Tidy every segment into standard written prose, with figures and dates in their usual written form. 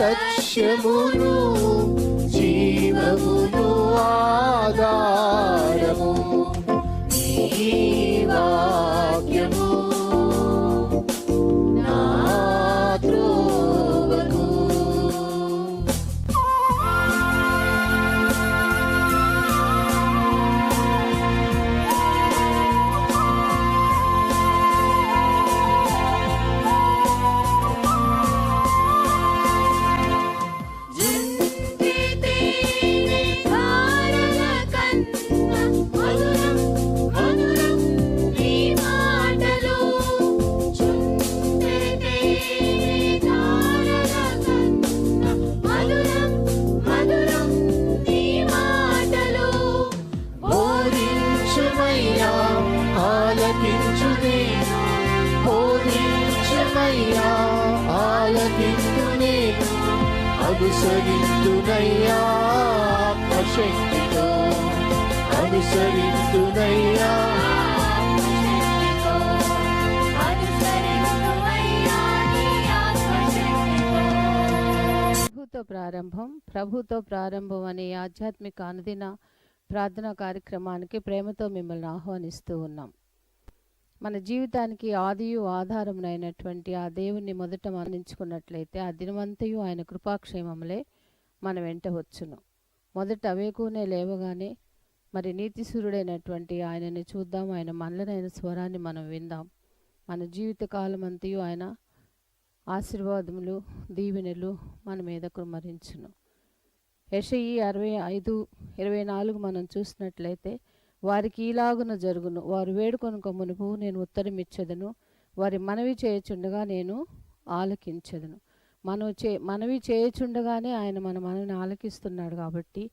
సత్యమును జీవమును ఆధారము నీ వాక్యము నా త్రోవకు. అనుసరింతునయ్యా ఆత్మశక్తితో, అనుసరింతునయ్యా ప్రభుతో ప్రారంభం అనే ఆధ్యాత్మిక అనుదిన ప్రార్థనా కార్యక్రమానికి ప్రేమతో మిమ్మల్ని ఆహ్వానిస్తూ ఉన్నాం. మన జీవితానికి ఆదియు ఆధారమునైనటువంటి ఆ దేవుణ్ణి మొదట మరణించుకున్నట్లయితే ఆ దినమంతయు ఆయన కృపాక్షేమములే మన వెంట వచ్చును. మొదట అవేకునే లేవగానే మరి నీతిసూరుడైనటువంటి ఆయనని చూద్దాం, ఆయన మనలనైన స్వరాన్ని మనం విందాం. మన జీవిత కాలం అంతయు ఆయన ఆశీర్వాదములు దీవెనలు మన మీద కుమ్మరించును. యెషయి 65:24 మనం చూసినట్లయితే వారికి ఈలాగున జరుగును, వారు వేడుకొనుక మునుపు నేను ఉత్తరం ఇచ్చేదను, వారి మనవి చేయుచుండగా నేను ఆలకించెదను. మనవి చేయుచుండగానే ఆయన మన మనవిని ఆలకిస్తున్నాడు. కాబట్టి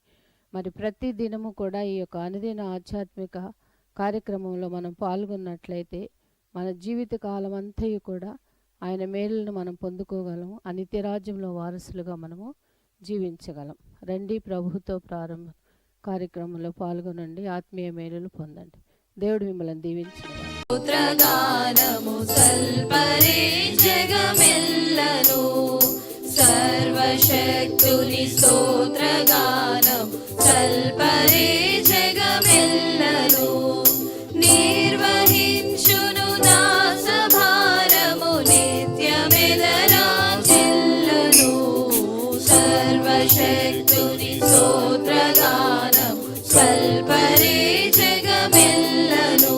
మరి ప్రతి దినము కూడా ఈ యొక్క అనుదిన ఆధ్యాత్మిక కార్యక్రమంలో మనం పాల్గొన్నట్లయితే మన జీవిత కాలం అంతయు కూడా ఆయన మేలులను మనం పొందుకోగలము. ఆ నిత్యరాజ్యంలో వారసులుగా మనము జీవించగలం. రండి, ప్రభుతో ప్రారంభ కార్యక్రమంలో పాల్గొనండి, ఆత్మీయ మేలులు పొందండి. దేవుడు మిమ్మల్ని దీవించిన సర్వశక్తుని స్తోత్రగానం సల్పరే జగమెల్లను నిర్వహించును దాస భారము నిత్యమెదరా చెల్లను. సర్వశక్తుని స్తోత్రగానం సల్పరే జగమెల్లను.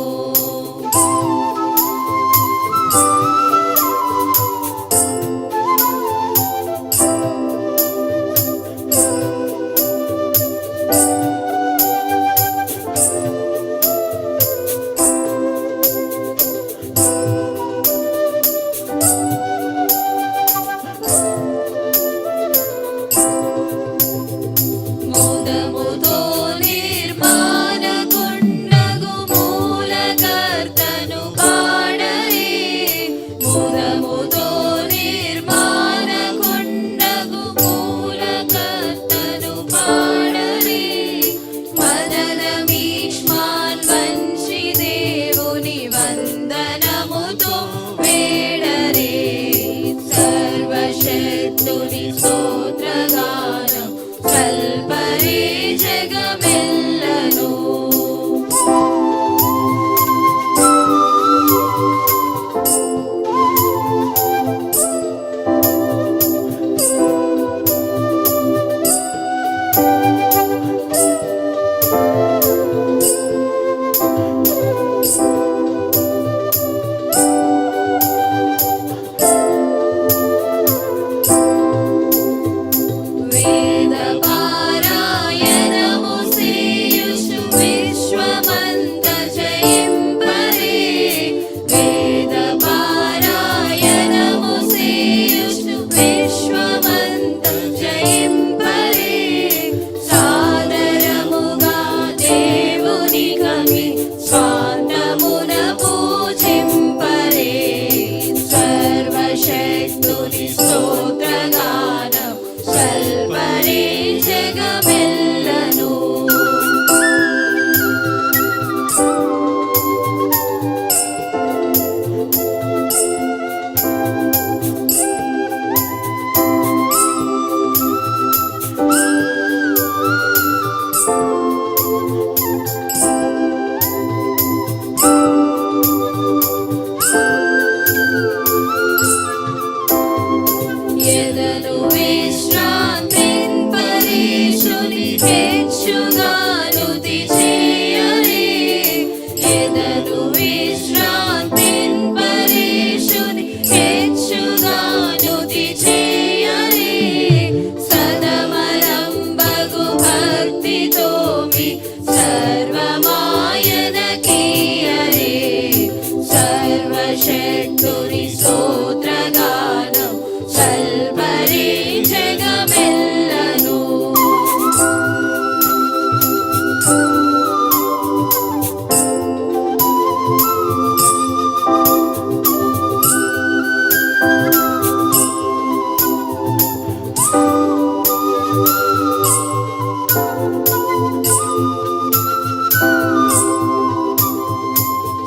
సర్వశక్తుని స్తోత్రగానం సల్పరే జగమెల్లను.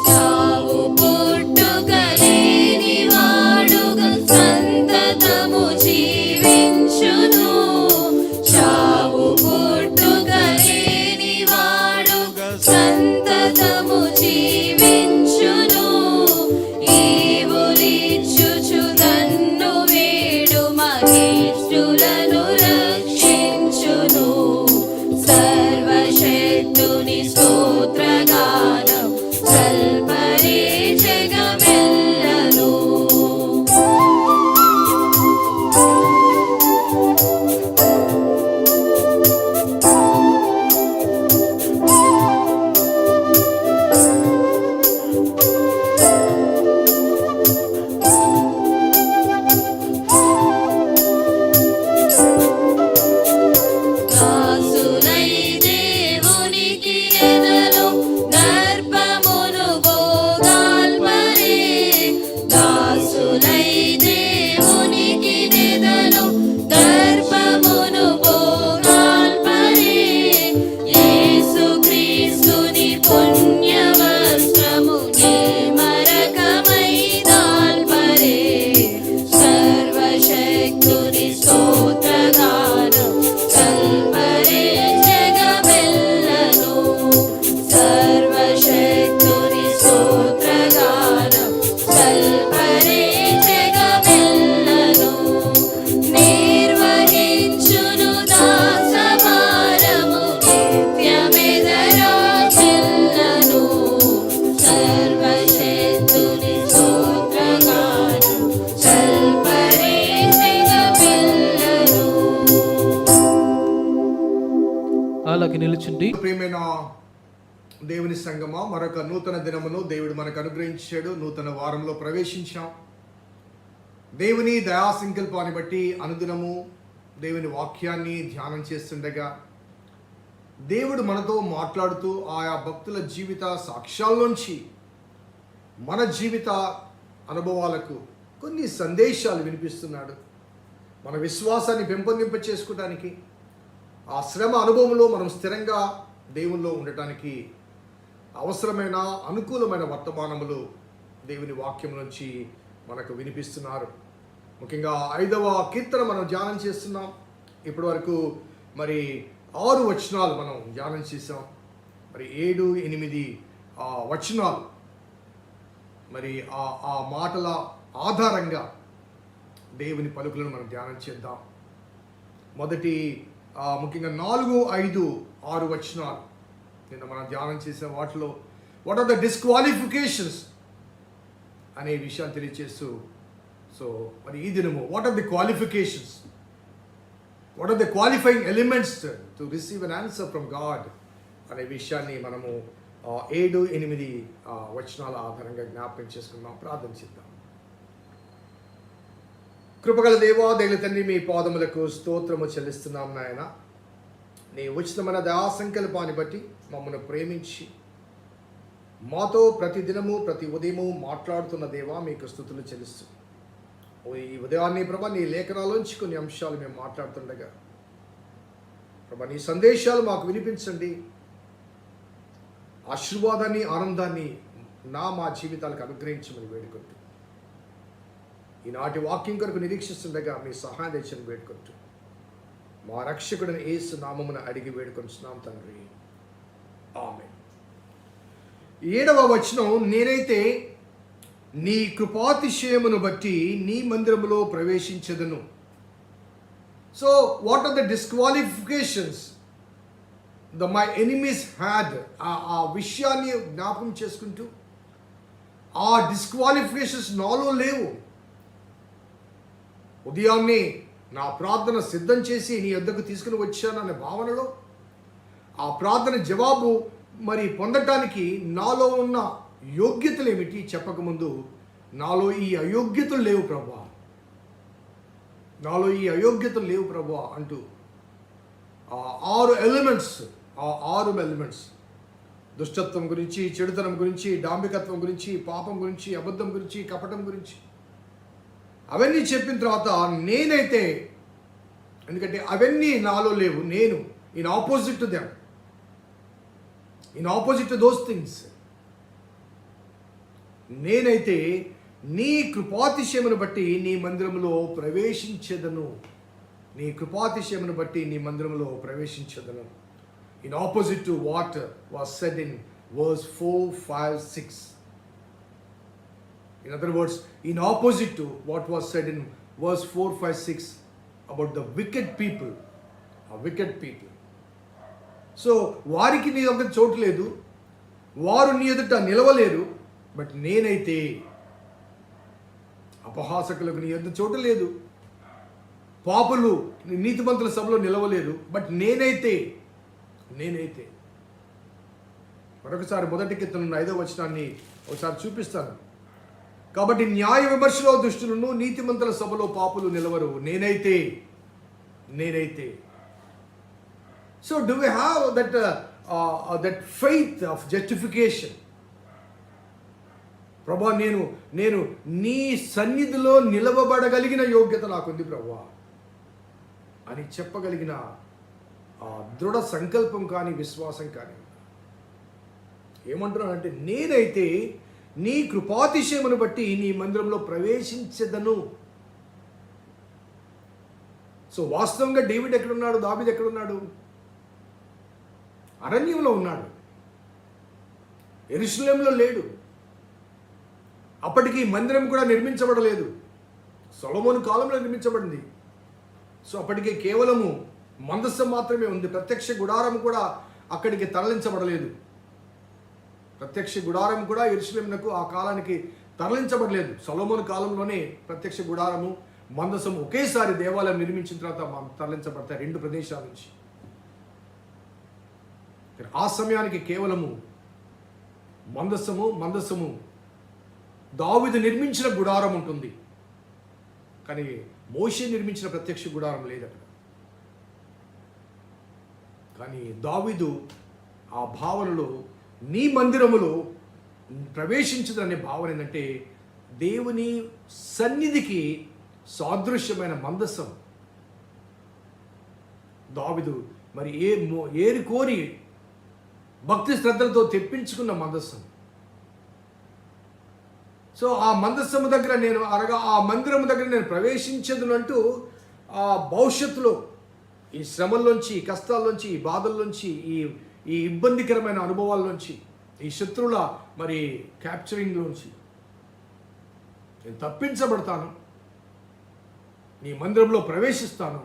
చావు పుట్టుకలేని వాడుగా సంతతము జీవించును. చావు పుట్టుకలేని వాడుగా సంతతము జీవించును. ఈవులిచ్చుచు నన్ను వేడు మహేష్ఠులను రక్షించును. సర్వశక్తుని స్తోత్రగానం సల్పరే జగమెల్లను. దాసులై దేవునికి ఎదను దర్పమును భోగాల్పరే. దాసులై దేవునికి ఎదను దర్పమును భోగాల్పరే. యేసుక్రీస్తుని పుణ్యవస్త్రము నీ మరకమై దాల్పరే. సర్వశక్తుని స్తోత్రగానం సల్పరే జగమెల్లను. సర్వశక్తుని స్తోత్రగానం సల్పరే జగమెల్లను. నిర్వహించును దాసభారము నిత్యమెదరా చెల్లను. సర్వశక్తుని స్తోత్రగానం సల్పరే జగమెల్లను. అలాగే నిలుచుండి. ప్రియమైన దేవుని సంగమా, మరొక నూతన దినమును దేవుడు మనకు అనుగ్రహించాడు. నూతన వారంలో ప్రవేశించాం. దేవుని దయా సంకల్పాన్ని బట్టి అనుదినము దేవుని వాక్యాన్ని ధ్యానం చేస్తుండగా దేవుడు మనతో మాట్లాడుతూ ఆయా భక్తుల జీవిత సాక్ష్యాల్లోంచి మన జీవిత అనుభవాలకు కొన్ని సందేశాలు వినిపిస్తున్నాడు. మన విశ్వాసాన్ని పెంపొందింప చేసుకోవడానికి, ఆ శ్రమ అనుభవంలో మనం స్థిరంగా దేవుల్లో ఉండటానికి అవసరమైన అనుకూలమైన వర్తమానములు దేవుని వాక్యం నుంచి మనకు వినిపిస్తున్నారు. ముఖ్యంగా 5వ కీర్తన మనం ధ్యానం చేస్తున్నాం. ఇప్పటి వరకు మరి 6 వచనాలు మనం ధ్యానం చేసాం. మరి 7, 8 వచనాలు మరి ఆ మాటల ఆధారంగా దేవుని పలుకులను మనం ధ్యానం చేద్దాం. మొదటి ముఖ్యంగా 4, 5, 6 వచనాలు నిన్న మనం ధ్యానం చేసిన వాటిలో వాట్ ఆర్ ద డిస్క్వాలిఫికేషన్స్ అనే విషయాన్ని తెలియచేస్తూ, సో మరి ఈ దినము what are the qualifications, what are the qualifying elements to receive an answer from God అనే విషయాన్ని మనము 7, 8 వచనాల ఆధారంగా జ్ఞాపకం చేసుకుందాం. ప్రార్థన చేద్దాం. కృపగల దేవా, దయగల తండ్రి, మీ పాదములకు స్తోత్రము చెల్లిస్తున్నాం నాయన. నీ ఉచితమైన దయా సంకల్పాన్ని బట్టి మమ్మల్ని ప్రేమించి మాతో ప్రతి దినము ప్రతి ఉదయము మాట్లాడుతున్న దేవా, మీకు స్తుతులు చెల్లిస్తూ ఈ ఉదయాన్ని ప్రభా నీ లేఖనాలోంచి కొన్ని అంశాలు మేము మాట్లాడుతుండగా ప్రభా నీ సందేశాలు మాకు వినిపించండి. ఆశీర్వాదాన్ని, ఆనందాన్ని మా జీవితాలకు అనుగ్రహించమని వేడుకుంటూ ఈనాటి వాక్యం కొరకు నిరీక్షిస్తుండగా మీ సహాయం తెచ్చని వేడుకుంటూ మా రక్షకుడిని యేసు నామమున అడిగి వేడుకొంటున్నాం తండ్రి, ఆమేన్. 7వ వచనం, నేనైతే నీ కృపాతిశయమును బట్టి నీ మందిరములో ప్రవేశించదను. So what are the disqualifications my enemies had, ఆ విషయాన్ని జ్ఞాపకం చేసుకుంటూ ఆ డిస్క్వాలిఫికేషన్స్ నాలో లేవు. ఉదయాన్నే నా ప్రార్థన సిద్ధం చేసి నీ యొద్దకు తీసుకుని వచ్చాను అనే భావనలో ఆ ప్రార్థన జవాబు మరి పొందటానికి నాలో ఉన్న యోగ్యతలు ఏమిటి చెప్పకముందు నాలో ఈ అయోగ్యతలు లేవు ప్రభువా, నాలో ఈ అయోగ్యతలు లేవు ప్రభువా అంటూ ఆ 6 ఎలిమెంట్స్ దుష్టత్వం గురించి, చెడుతనం గురించి, డాంబికత్వం గురించి, పాపం గురించి, అబద్ధం గురించి, కపటం గురించి అవన్నీ చెప్పిన తర్వాత నేనైతే, ఎందుకంటే అవన్నీ నాలో లేవు, నేను in opposite to them, in opposite to those things, నేనైతే నీ కృపాతిశయమును బట్టి నీ మందిరములో ప్రవేశించెదను, నీ కృపాతిశయమును బట్టి నీ మందిరములో ప్రవేశించెదను. In opposite to what was said in verse 4, 5, 6. In other words, in opposite to what was said in verse 4, 5, 6 about the wicked people. So, వారికి నీ దగ్గర చోటు లేదు, వారు నీ ఎదుట నిలవలేరు, బట్ నేనైతే, అపహాసకులకు నీ ఎదుట చోటు లేదు, పాపులు నీతిమంతుల సభలో నిలవలేరు, బట్ నేనైతే మరొకసారి 1 కీర్తన 5వ వచనాన్ని ఒకసారి చూపిస్తాను. కాబట్టి న్యాయ విమర్శలో దుష్టులను, నీతిమంతుల సభలో పాపులు నిలవరు, నేనైతే. So do we have that faith of justification? ప్రభా, నేను నీ సన్నిధిలో నిలవబడగలిగిన యోగ్యత నాకుంది ప్రభా అని చెప్పగలిగిన దృఢ సంకల్పం కానీ విశ్వాసం కానీ. ఏమంటున్నానంటే, నేనైతే నీ కృపాతిశయమును బట్టి నీ మందిరంలో ప్రవేశించెదను. సో వాస్తవంగా డేవిడ్ ఎక్కడున్నాడు, దావీదు ఎక్కడున్నాడు? అరణ్యంలో ఉన్నాడు, యెరూషలేములో లేడు. అప్పటికి మందిరం కూడా నిర్మించబడలేదు, సొలొమోను కాలంలో నిర్మించబడింది. సో అప్పటికే కేవలము మందస్సం మాత్రమే ఉంది, ప్రత్యక్ష గుడారం కూడా అక్కడికి తరలించబడలేదు. ప్రత్యక్ష గుడారం కూడా యెరూషలేమునకు ఆ కాలానికి తరలించబడలేదు. సొలొమోను కాలంలోనే ప్రత్యక్ష గుడారము, మందసము ఒకేసారి దేవాలయం నిర్మించిన తర్వాత తరలించబడతాయి 2 ప్రదేశాల నుంచి. ఆ సమయానికి కేవలము మందసము దావీదు నిర్మించిన గుడారం ఉంటుంది, కానీ మోషే నిర్మించిన ప్రత్యక్ష గుడారం లేదు అక్కడ. కానీ దావీదు ఆ భావనలో నీ మందిరములో ప్రవేశించదనే భావన ఏంటంటే, దేవుని సన్నిధికి సాదృశ్యమైన మందసం దావీదు మరి ఏరి కోరి భక్తి శ్రద్ధలతో తెప్పించుకున్న మందసం. సో ఆ మందసము దగ్గర ఆ మందిరము దగ్గర నేను ప్రవేశించదును అంటూ ఆ భవిష్యత్తులో ఈ శ్రమల్లోంచి, ఈ కష్టాల్లోంచి, ఈ బాధల్లోంచి, ఈ ఇబ్బందికరమైన అనుభవాల్లోంచి, ఈ శత్రువుల మరి క్యాప్చరింగ్లోంచి నేను తప్పించబడతాను, నీ మందిరంలో ప్రవేశిస్తాను.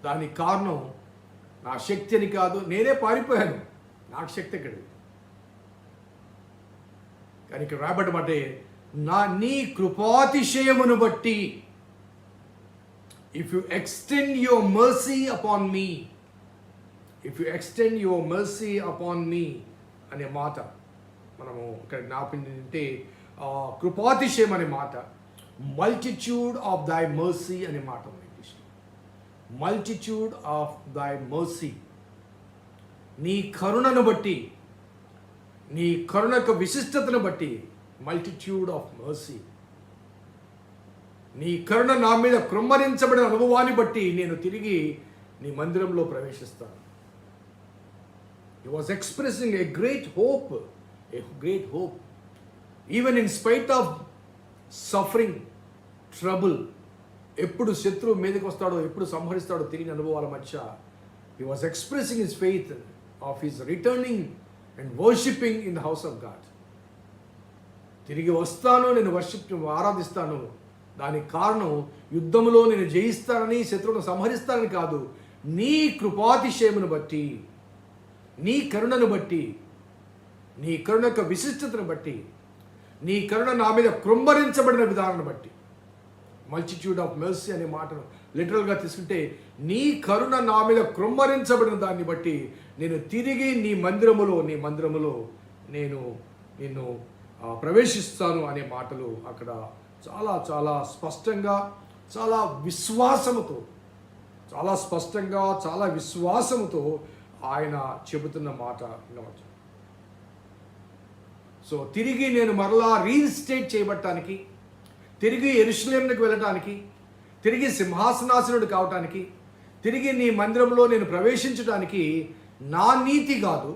దానికి కారణం నా శక్తి అని కాదు, నేనే పారిపోయాను, నాకు శక్తి ఎక్కడిది. కానీ ఇక్కడ రాబట్టమంటే, నీ కృపాతిశయమును బట్టి, if you extend your mercy upon me, అనే మాట మనము ఇక్కడ జ్ఞాపించే కృపాతిశయం అనే మాట, మల్టిట్యూడ్ ఆఫ్ దై మర్సీ అనే మాట ఉంది ఇంగ్లీష్లో. మల్టిట్యూడ్ ఆఫ్ దై మర్సీ, నీ కరుణను బట్టి, నీ కరుణ యొక్క విశిష్టతను బట్టి, మల్టిట్యూడ్ ఆఫ్ మర్సీ, నీ కరుణ నా మీద కృమ్మరించబడిన అనుభవాన్ని బట్టి నేను తిరిగి నీ మందిరంలో ప్రవేశిస్తాను. He was expressing a great hope, even in spite of suffering, trouble. ఎప్పుడు శత్రువు మీదకి వస్తాడో, ఎప్పుడు సంహరిస్తాడో తెలియని అనుభవాల మధ్య he was expressing his faith of his returning and worshipping in the house of God. తిరిగి వస్తాను, నేను ఆరాధిస్తాను. దానికి కారణం యుద్ధంలో నేను జయిస్తానని, శత్రువును సంహరిస్తానని కాదు, నీ కృపాతిశయమును బట్టి, నీ కరుణను బట్టి, నీ కరుణ యొక్క విశిష్టతను బట్టి, నీ కరుణ నా మీద కృంభరించబడిన విధానాన్ని బట్టి. మల్టిట్యూడ్ ఆఫ్ మెర్సీ అనే మాటను లిటరల్గా తీసుకుంటే, నీ కరుణ నా మీద కృంభరించబడిన దాన్ని బట్టి నేను తిరిగి నీ మందిరములో నేను నిన్ను ప్రవేశిస్తాను అనే మాటలు అక్కడ చాలా చాలా స్పష్టంగా, చాలా విశ్వాసముతో, చాలా స్పష్టంగా, చాలా విశ్వాసముతో ఆయన చెబుతున్న మాట వినవచ్చు. సో తిరిగి నేను మరలా రీఇన్స్టేట్ చేయబడటానికి, తిరిగి యెరూషలేమునకు వెళ్ళటానికి, తిరిగి సింహాసనాసనుడు కావటానికి, తిరిగి నీ మందిరంలో నేను ప్రవేశించడానికి నా నీతి కాదు,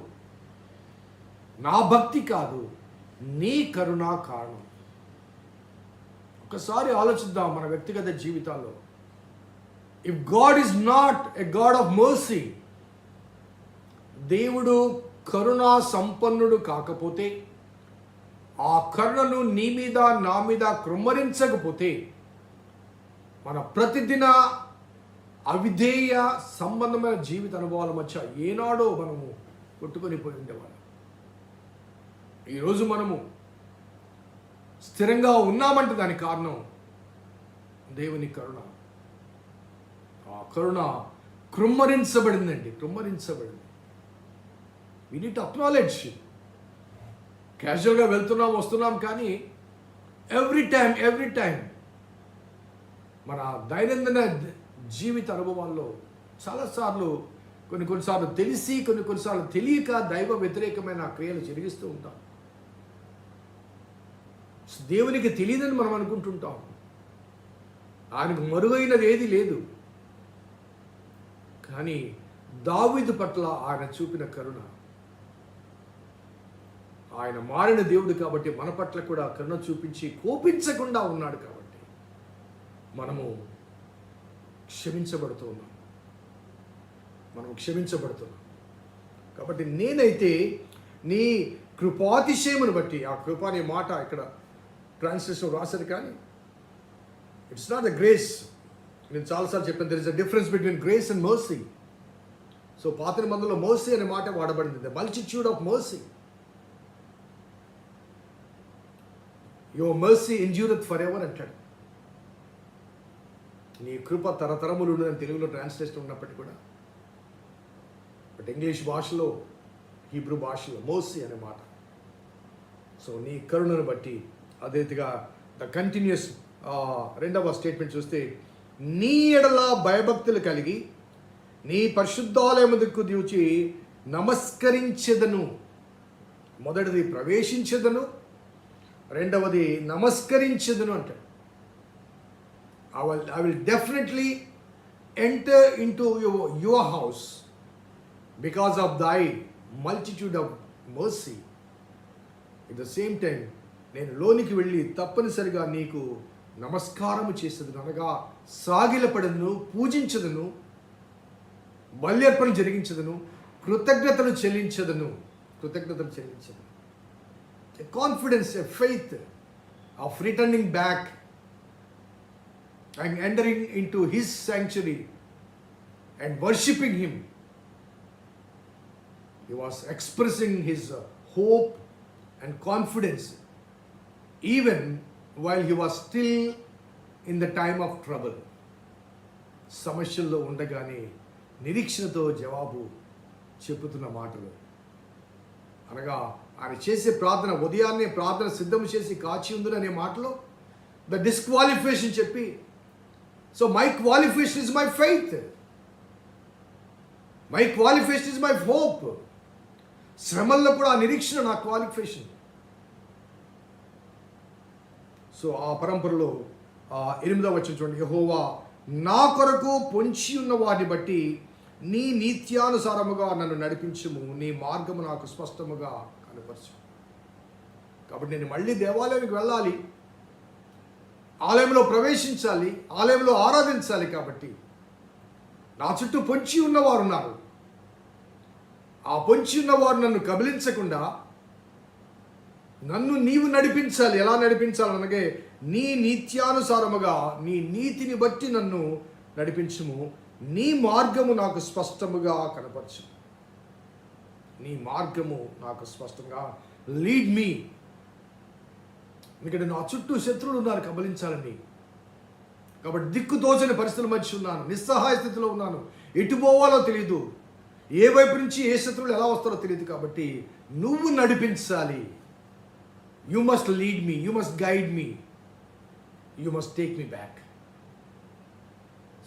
నా భక్తి కాదు, నీ కరుణ కారణం. ఒకసారి ఆలోచిద్దాం మన వ్యక్తిగత జీవితాల్లో. If God is not a God of mercy, దేవుడు కరుణా సంపన్నుడు కాకపోతే, ఆ కరుణను నీ మీద నా మీద కృమ్మరించకపోతే, మన ప్రతిదిన అవిధేయ సంబంధమైన జీవిత అనుభవాల మధ్య ఏనాడో మనము కొట్టుకొని పోయి ఉండేవాళ్ళం. ఈరోజు మనము స్థిరంగా ఉన్నామంటే దానికి కారణం దేవుని కరుణ. ఆ కరుణ కృమ్మరించబడిందండి, కృమ్మరించబడింది. We need to acknowledge. క్యాజువల్గా వెళ్తున్నాం వస్తున్నాం, కానీ ఎవ్రీ టైం మన దైనందిన జీవిత అనుభవాల్లో చాలాసార్లు కొన్నిసార్లు తెలిసి కొన్నిసార్లు తెలియక దైవ వ్యతిరేకమైన క్రియలు జరిగిస్తూ ఉంటాం. దేవునికి తెలియదని మనం అనుకుంటుంటాం. ఆయనకు మరుగైనది ఏది లేదు. కానీ దావీదు పట్ల ఆయన చూపిన కరుణ, ఆయన మారిన దేవుడు కాబట్టి మన పట్ల కూడా కరుణ చూపించి కోపించకుండా ఉన్నాడు కాబట్టి మనము క్షమించబడుతున్నాం. కాబట్టి నేనైతే నీ కృపాతిశయమును బట్టి, ఆ కృప అనే మాట ఇక్కడ ట్రాన్స్లేషన్ రాశారు, కానీ ఇట్స్ నాట్ ద గ్రేస్. నేను చాలాసార్లు చెప్పాను, there is a difference between grace and mercy. So పాత నిబంధనలో మర్సీ అనే మాట వాడబడింది, the multitude of mercy. Your mercy endureth for ever అంటాడు. నీ కృప తరతరములు అని తెలుగులో ట్రాన్స్లేషన్ ఉన్నప్పటికీ కూడా, బట్ ఇంగ్లీష్ భాషలో, హీబ్రూ భాషలో మర్సీ అనే మాట. సో నీ కరుణను బట్టి. అదే రీతిగా ద కంటిన్యూస్ రెండవ స్టేట్మెంట్ చూస్తే, నీ ఎడల భయభక్తులు కలిగి నీ పరిశుద్ధాలయము దిక్కు చూచి నమస్కరించెదను. మొదటిది ప్రవేశించెదను, రెండవది నమస్కరించెదను అంటాడు. I will definitely enter into your house because of thy multitude of mercy. At the same time, నేను లోనికి వెళ్ళి తప్పనిసరిగా నీకు నమస్కారము చేసేదను, అనగా సాగిలపడను, పూజించదను, బల్యర్పణ జరిగించదను, కృతజ్ఞతలు చెల్లించదను. A confidence, a faith of returning back and entering into his sanctuary and worshipping him. He was expressing his hope and confidence even while he was still in the time of trouble. సమస్యల్లో ఉండగానే నిరీక్షణతో జవాబు చెప్పుతున్న మాటలు, అనగా ఆయన చేసే ప్రార్థన, ఉదయాన్నే ప్రార్థన సిద్ధం చేసి కాచి ఉందని అనే మాటలో ద డిస్క్వాలిఫికేషన్ చెప్పి, so my qualification is my faith, my qualification is my hope. శ్రమల్లో కూడా ఆ నిరీక్షణ నా క్వాలిఫికేషన్. సో ఆ పరంపరలో 8వ వచనం చూడండి, యెహోవా నా కొరకు పొంచి ఉన్న వారిని బట్టి నీ నీత్యానుసారముగా నన్ను నడిపించుము, నీ మార్గము నాకు స్పష్టముగా కనపరచు. కాబట్టి నేను మళ్ళీ దేవాలయానికి వెళ్ళాలి, ఆలయంలో ప్రవేశించాలి, ఆలయంలో ఆరాధించాలి. కాబట్టి నా చుట్టూ పొంచి ఉన్నవారు ఉన్నారు. ఆ పొంచి ఉన్నవారు నన్ను కబలించకుండా నన్ను నీవు నడిపించాలి. ఎలా నడిపించాలి అనగా, నీ నీత్యానుసారముగా, నీ నీతిని బట్టి నన్ను నడిపించుము, నీ మార్గము నాకు స్పష్టముగా కనపరచు. నీ మార్గము నాకు స్పష్టంగా, లీడ్ మీ. ఎందుకంటే నా చుట్టూ శత్రువులు ఉన్నారు కబలించాలని. కాబట్టి దిక్కు తోచని పరిస్థితుల మధ్య ఉన్నాను, నిస్సహాయ స్థితిలో ఉన్నాను, ఎటు పోవాలో తెలియదు, ఏ వైపు నుంచి ఏ శత్రువులు ఎలా వస్తారో తెలియదు. కాబట్టి నువ్వు నడిపించాలి, you must lead me, you must guide me, you must take me back.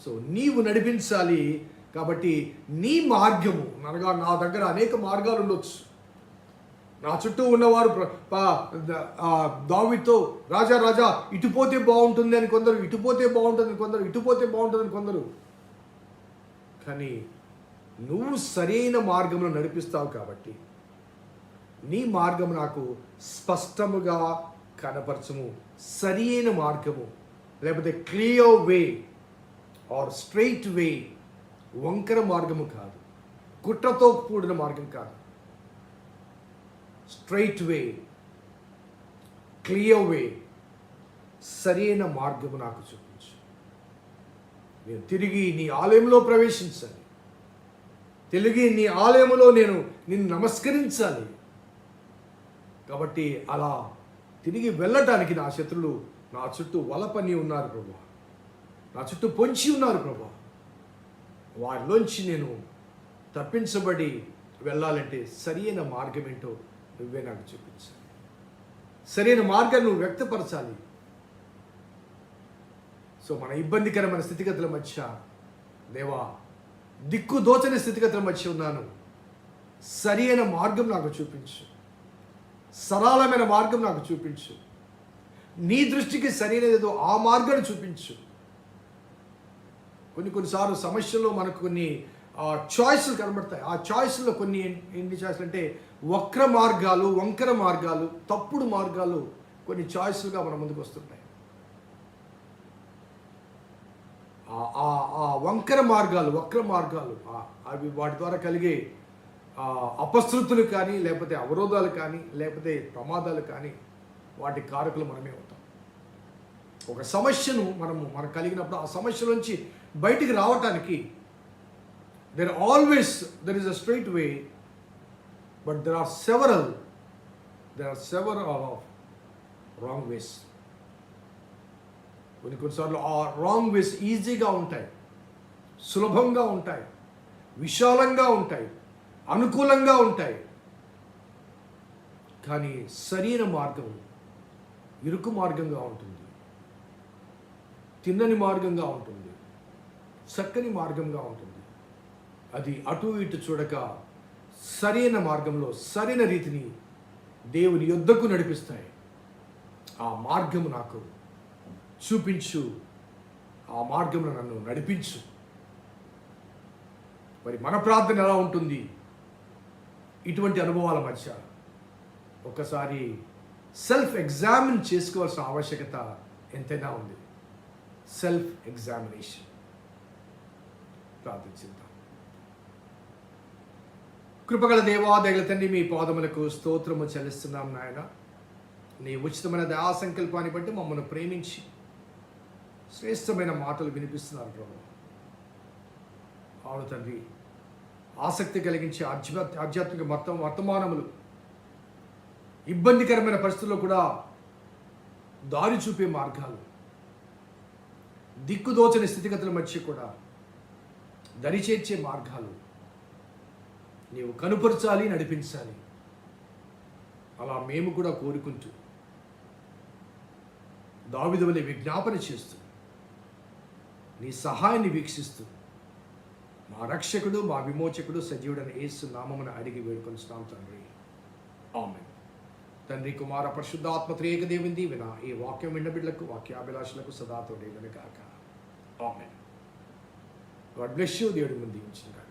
So నీవు నడిపించాలి. కాబట్టి నీ మార్గము అనగా, నా దగ్గర అనేక మార్గాలు ఉండొచ్చు. నా చుట్టూ ఉన్నవారు దావీదుతో రాజా రాజా ఇటు పోతే బాగుంటుంది అని కొందరు, ఇటు పోతే బాగుంటుంది అని కొందరు, ఇటు పోతే బాగుంటుంది అని కొందరు. కానీ నువ్వు సరైన మార్గంలో నడిపిస్తావు కాబట్టి నీ మార్గము నాకు స్పష్టముగా కనపరచము. సరైన మార్గము, లేకపోతే clear way or straight way, వంకర మార్గము కాదు, కుట్రతో కూడిన మార్గం కాదు. స్ట్రైట్ వే, క్లియర్ వే, సరైన మార్గము నాకు చూపించు. నేను తిరిగి నీ ఆలయంలో ప్రవేశించాలి, తిరిగి నీ ఆలయంలో నేను నిన్ను నమస్కరించాలి. కాబట్టి అలా తిరిగి వెళ్ళటానికి నా శత్రులు నా చుట్టూ వలపని ఉన్నారు ప్రభువా, నా చుట్టూ పొంచి ఉన్నారు ప్రభువా. వారిలోంచి నేను తప్పించబడి వెళ్ళాలంటే సరైన మార్గం ఏంటో నువ్వే నాకు చూపించాలి. సరైన మార్గాన్ని నువ్వు వ్యక్తపరచాలి. సో మన ఇబ్బందికరమైన స్థితిగతుల మధ్య దేవా, దిక్కు దోచని స్థితిగతుల మధ్య ఉన్నాను, సరైన మార్గం నాకు చూపించు, సరళమైన మార్గం నాకు చూపించు, నీ దృష్టికి సరైనదేదో ఆ మార్గాన్ని చూపించు. కొన్నిసార్లు సమస్యల్లో మనకు కొన్ని చాయిస్లు కనబడతాయి. ఆ చాయిస్లో కొన్ని ఎన్ని చాయిస్లు అంటే వక్ర మార్గాలు, వంకర మార్గాలు, తప్పుడు మార్గాలు కొన్ని చాయిస్లుగా మన ముందుకు వస్తుంటాయి. ఆ వంకర మార్గాలు, వక్ర మార్గాలు, అవి వాటి ద్వారా కలిగే అపశృతులు కానీ, లేకపోతే అవరోధాలు కానీ, లేకపోతే ప్రమాదాలు కానీ, వాటి కారకులు మనమే అవుతాం. ఒక సమస్యను మనకు కలిగినప్పుడు ఆ సమస్య నుంచి బయటికి రావటానికి there is a straight way, but there are several of wrong ways. కొన్నిసార్లు ఆ రాంగ్ వేస్ ఈజీగా ఉంటాయి, సులభంగా ఉంటాయి, విశాలంగా ఉంటాయి, అనుకూలంగా ఉంటాయి. కానీ సరైన మార్గం ఇరుకు మార్గంగా ఉంటుంది, తిన్నని మార్గంగా ఉంటుంది, చక్కని మార్గంగా ఉంటుంది. అది అటు ఇటు చూడక సరైన మార్గంలో సరైన రీతిని దేవుని యొద్దకు నడిపిస్తాయి. ఆ మార్గము నాకు చూపించు, ఆ మార్గంలో నన్ను నడిపించు. మరి మన ప్రార్థన ఎలా ఉంటుంది ఇటువంటి అనుభవాల మధ్య? ఒకసారి సెల్ఫ్ ఎగ్జామిన్ చేసుకోవాల్సిన ఆవశ్యకత ఎంతైనా ఉంది. Self examination. ప్రార్థించుదాం. కృపగల దేవా, దయగల తండ్రి, మీ పాదములకు స్తోత్రము చెల్లిస్తున్నాం నాయన. నీ ఉచితమైన దయా సంకల్పాన్ని బట్టి మమ్మల్ని ప్రేమించి శ్రేష్టమైన మాటలు వినిపిస్తున్నారు ప్రభు. అవును తండ్రి, ఆసక్తి కలిగించే ఆధ్యాత్మిక వర్తమానములు, ఇబ్బందికరమైన పరిస్థితుల్లో కూడా దారి చూపే మార్గాలు, దిక్కుదోచని స్థితిగతుల మధ్య కూడా దరిచేర్చే మార్గాలు నీవు కనుపరచాలి, నడిపించాలి. అలా మేము కూడా కోరుకుంటూ దావీదు వలె విజ్ఞాపన చేస్తూ నీ సహాయాన్ని వీక్షిస్తూ మా రక్షకుడు, మా విమోచకుడు, సజీవుడైన యేసు నామమున అడిగి వేడుకొనిస్తున్నాం తండ్రి. ఆమేన్. తండ్రి, కుమార, పరిశుద్ధాత్మ త్రియేక దేవుని దీవెన ఈ వాక్యం విన్న బిడ్డలకు, వాక్యాభిలాషులకు సదా తోడేయును గాక. ఆమేన్. God bless you. దేవుడి ముందు దీవించును గాక.